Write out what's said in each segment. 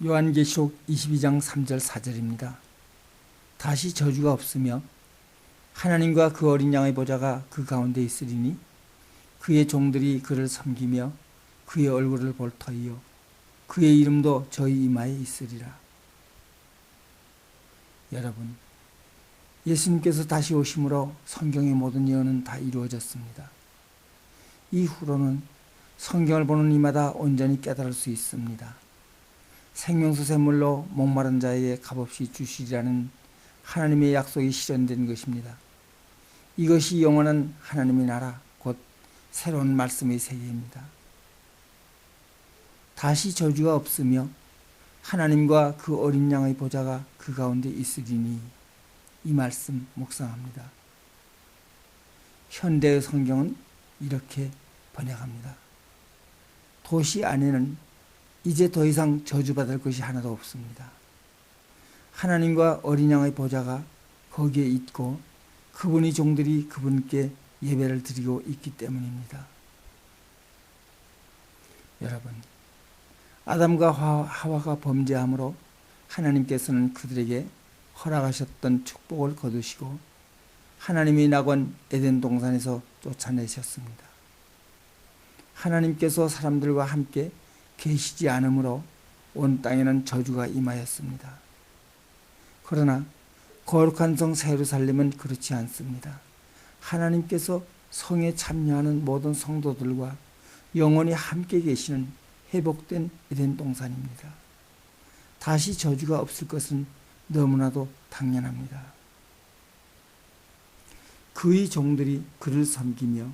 요한계시록 22장 3절 4절입니다. 다시 저주가 없으며 하나님과 그 어린 양의 보좌가 그 가운데 있으리니 그의 종들이 그를 섬기며 그의 얼굴을 볼 터이요 그의 이름도 저희 이마에 있으리라. 여러분, 예수님께서 다시 오심으로 성경의 모든 예언은 다 이루어졌습니다. 이후로는 성경을 보는 이마다 온전히 깨달을 수 있습니다. 생명수 샘물로 목마른 자에게 값없이 주시리라는 하나님의 약속이 실현된 것입니다. 이것이 영원한 하나님의 나라, 곧 새로운 말씀의 세계입니다. 다시 저주가 없으며 하나님과 그 어린 양의 보좌가 그 가운데 있으리니, 이 말씀 묵상합니다. 현대의 성경은 이렇게 번역합니다. 도시 안에는 이제 더 이상 저주받을 것이 하나도 없습니다. 하나님과 어린 양의 보좌가 거기에 있고 그분의 종들이 그분께 예배를 드리고 있기 때문입니다. 여러분, 아담과 하와가 범죄함으로 하나님께서는 그들에게 허락하셨던 축복을 거두시고 하나님의 낙원 에덴 동산에서 쫓아내셨습니다. 하나님께서 사람들과 함께 계시지 않으므로 온 땅에는 저주가 임하였습니다. 그러나 거룩한 성 예루살렘은 그렇지 않습니다. 하나님께서 성에 참여하는 모든 성도들과 영원히 함께 계시는 회복된 에덴 동산입니다. 다시 저주가 없을 것은 너무나도 당연합니다. 그의 종들이 그를 섬기며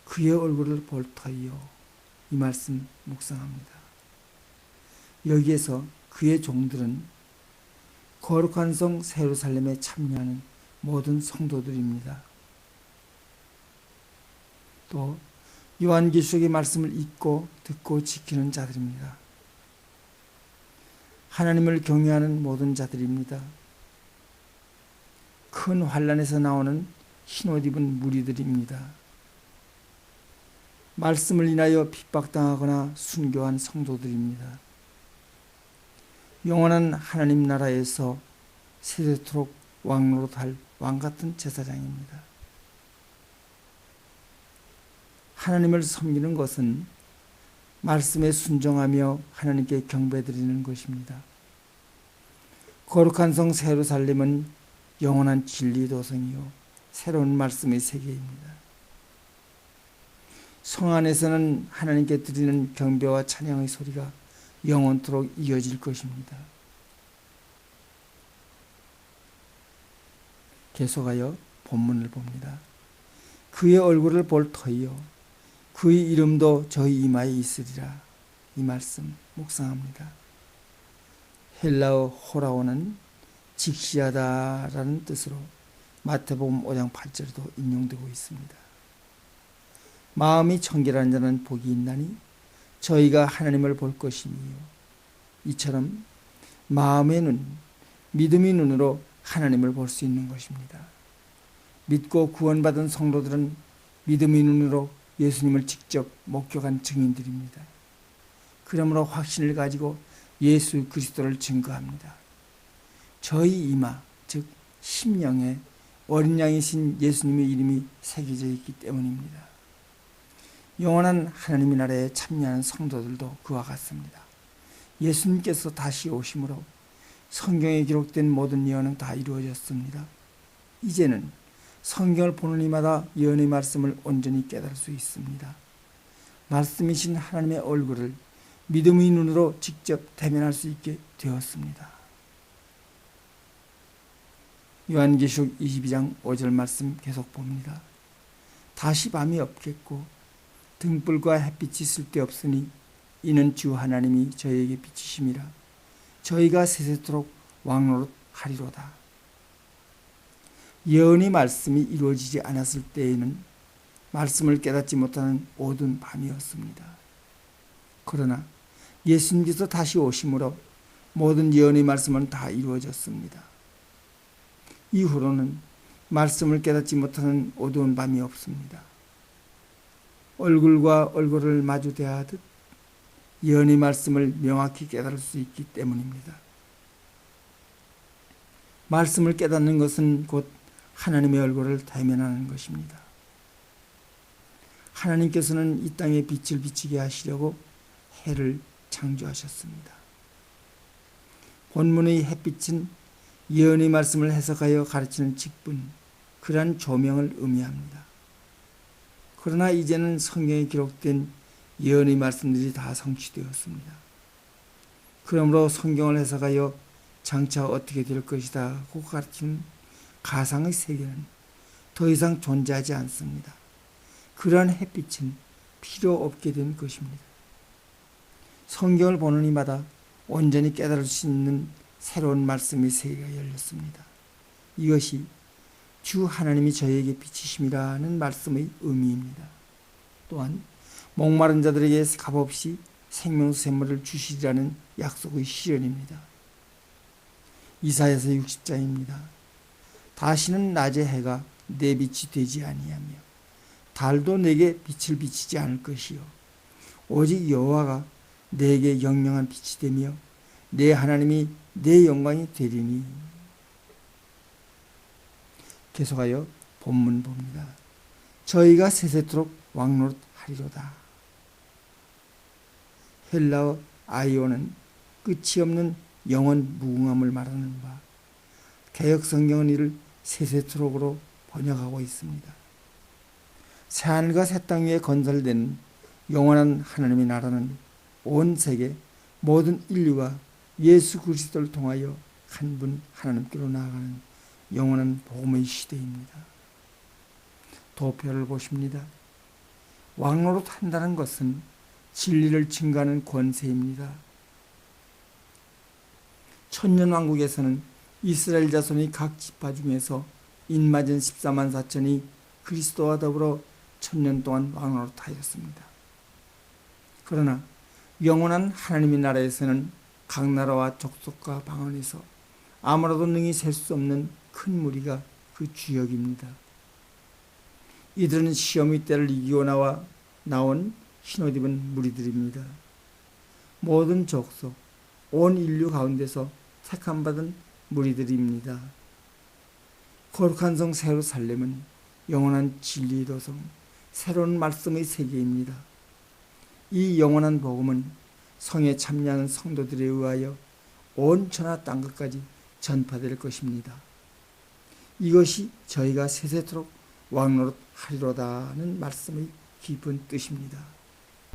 그의 얼굴을 볼 터이요, 이 말씀 묵상합니다. 여기에서 그의 종들은 거룩한 성 예루살렘에 참여하는 모든 성도들입니다. 또 요한계시록의 말씀을 읽고 듣고 지키는 자들입니다. 하나님을 경외하는 모든 자들입니다. 큰 환난에서 나오는 흰옷 입은 무리들입니다. 말씀을 인하여 핍박당하거나 순교한 성도들입니다. 영원한 하나님 나라에서 세세토록 왕노릇할 왕같은 제사장입니다. 하나님을 섬기는 것은 말씀에 순종하며 하나님께 경배드리는 것입니다. 거룩한 성 예루살렘은 영원한 진리 도성이요 새로운 말씀의 세계입니다. 성 안에서는 하나님께 드리는 경배와 찬양의 소리가 영원토록 이어질 것입니다. 계속하여 본문을 봅니다. 그의 얼굴을 볼 터이요 그의 이름도 저희 이마에 있으리라. 이 말씀 묵상합니다. 헬라어 호라오는 직시하다라는 뜻으로 마태복음 5장 8절에도 인용되고 있습니다. 마음이 청결한 자는 복이 있나니 저희가 하나님을 볼 것이니요. 이처럼 마음의 눈, 믿음의 눈으로 하나님을 볼 수 있는 것입니다. 믿고 구원받은 성도들은 믿음의 눈으로 예수님을 직접 목격한 증인들입니다. 그러므로 확신을 가지고 예수 그리스도를 증거합니다. 저희 이마, 즉 심령에 어린 양이신 예수님의 이름이 새겨져 있기 때문입니다. 영원한 하나님의 나라에 참여하는 성도들도 그와 같습니다. 예수님께서 다시 오심으로 성경에 기록된 모든 예언은 다 이루어졌습니다. 이제는 성경을 보는 이마다 예언의 말씀을 온전히 깨달을 수 있습니다. 말씀이신 하나님의 얼굴을 믿음의 눈으로 직접 대면할 수 있게 되었습니다. 요한계시록 22장 5절 말씀 계속 봅니다. 다시 밤이 없겠고 등불과 햇빛이 쓸데없으니 이는 주 하나님이 저희에게 비치심이라. 저희가 세세토록 왕노릇하리로다. 예언의 말씀이 이루어지지 않았을 때에는 말씀을 깨닫지 못하는 어두운 밤이었습니다. 그러나 예수님께서 다시 오심으로 모든 예언의 말씀은 다 이루어졌습니다. 이후로는 말씀을 깨닫지 못하는 어두운 밤이 없습니다. 얼굴과 얼굴을 마주 대하듯 예언의 말씀을 명확히 깨달을 수 있기 때문입니다. 말씀을 깨닫는 것은 곧 하나님의 얼굴을 대면하는 것입니다. 하나님께서는 이 땅에 빛을 비치게 하시려고 해를 창조하셨습니다. 본문의 햇빛은 예언의 말씀을 해석하여 가르치는 직분, 그러한 조명을 의미합니다. 그러나 이제는 성경에 기록된 예언의 말씀들이 다 성취되었습니다. 그러므로 성경을 해석하여 장차 어떻게 될 것이다 하고 가르치는 가상의 세계는 더 이상 존재하지 않습니다. 그러한 햇빛은 필요 없게 된 것입니다. 성경을 보는 이마다 온전히 깨달을 수 있는 새로운 말씀의 세계가 열렸습니다. 이것이 주 하나님이 저에게 빛이심이라는 말씀의 의미입니다. 또한 목마른 자들에게 값없이 생명수 샘물을 주시리라는 약속의 실현입니다. 이사야서 60장입니다. 다시는 낮의 해가 내 빛이 되지 아니하며 달도 내게 빛을 비치지 않을 것이요 오직 여호와가 내게 영영한 빛이 되며 내 하나님이 내 영광이 되리니. 계속하여 본문 봅니다. 저희가 세세토록 왕노릇하리로다. 헬라어 아이오는 끝이 없는 영원 무궁함을 말하는 바, 개역성경은 이를 세세토록으로 번역하고 있습니다. 새하늘과 새 땅 위에 건설된 영원한 하나님의 나라는 온 세계 모든 인류가 예수 그리스도를 통하여 한 분 하나님께로 나아가는 영원한 복음의 시대입니다. 도표를 보십니다. 왕노릇 한다는 것은 진리를 증거하는 권세입니다. 천년왕국에서는 이스라엘 자손이 각 지파 중에서 인맞은 14만 4천이 그리스도와 더불어 천년 동안 왕노릇하였습니다. 그러나 영원한 하나님의 나라에서는 각 나라와 족속과 방언에서 아무라도 능히 셀 수 없는 큰 무리가 그 주역입니다. 이들은 시험의 때를 이기고 나온 흰옷 입은 무리들입니다. 모든 족속, 온 인류 가운데서 택함받은 무리들입니다. 거룩한 성 예루살렘은 영원한 진리의 도성, 새로운 말씀의 세계입니다. 이 영원한 복음은 성에 참여하는 성도들에 의하여 온 천하 땅끝까지 전파될 것입니다. 이것이 저희가 세세토록 왕노릇하리로다는 말씀의 깊은 뜻입니다.